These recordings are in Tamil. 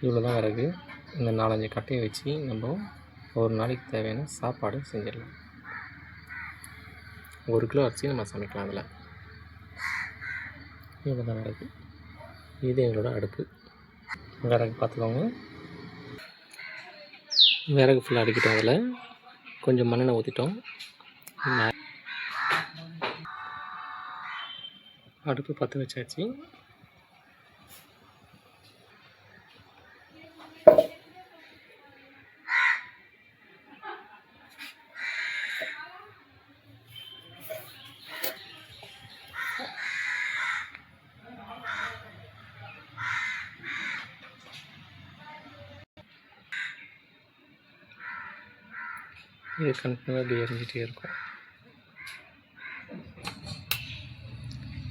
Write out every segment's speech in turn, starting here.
இவ்வளோ தான் விறகு. இந்த 4-5 கட்டையை வச்சு நம்ம ஒரு நாளைக்கு தேவையான சாப்பாடு செஞ்சிடலாம். 1 கிலோ அரிசி நம்ம சமைக்கலாம் அதில். இவ்வளோ தான் விறகு. இது எங்களோட அடுப்பு. விறகு பார்த்துக்கோங்க. விறகு ஃபுல்லாக அடிக்கிட்டோம். அதில் கொஞ்சம் மண்ணெண்ணெய் ஊற்றிட்டோம். அடுப்பு பற்ற வச்சாச்சு. இது கண்டினியூவாக இப்படி எரிஞ்சிட்டே இருக்கும்.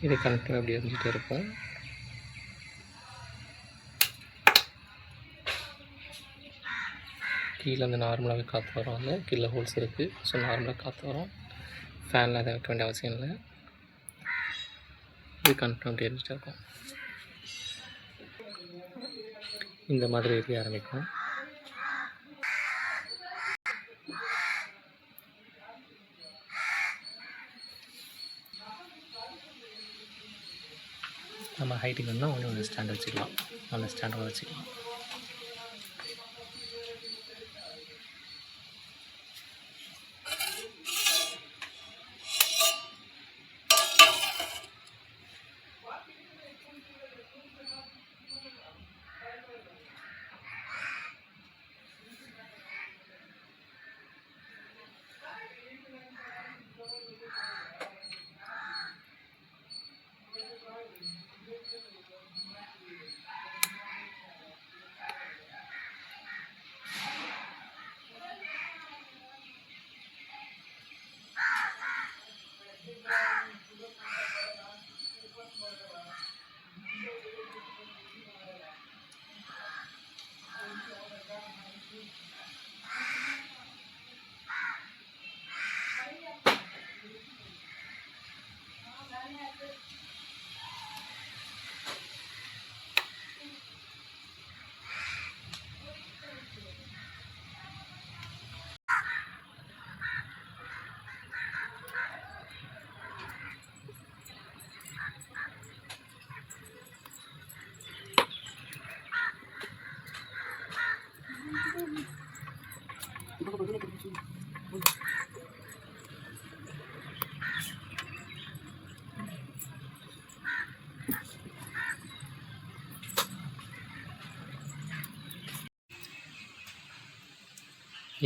இது கண்டினியூவாக இப்படி எரிஞ்சிட்டே இருக்கும். கீழே வந்து நார்மலாகவே காற்று வரும். அதில் கீழே ஹோல்ஸ் இருக்குது. ஸோ நார்மலாக காற்று வரும். ஃபேனில் அதை வைக்க வேண்டிய அவசியம் இல்லை. இது கண்டினியூவாக இப்படி எரிஞ்சிட்டே இருக்கும். இந்த மாதிரி எரிய ஆரம்பிக்கும். நம்ம ஹைட்டுக்கு வந்தால் ஒன்று ஸ்டாண்ட் வச்சுக்கலாம். நல்ல ஸ்டாண்டோட வச்சுக்கலாம்.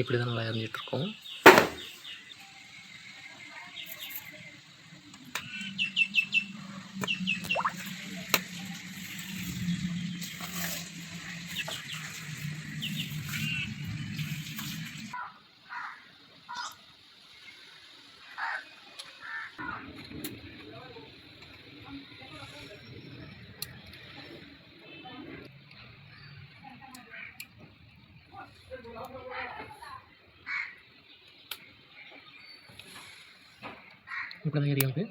இப்படி தான் நல்லா எரிஞ்சிட்ருக்கோம். இப்படி தான் எரியாது.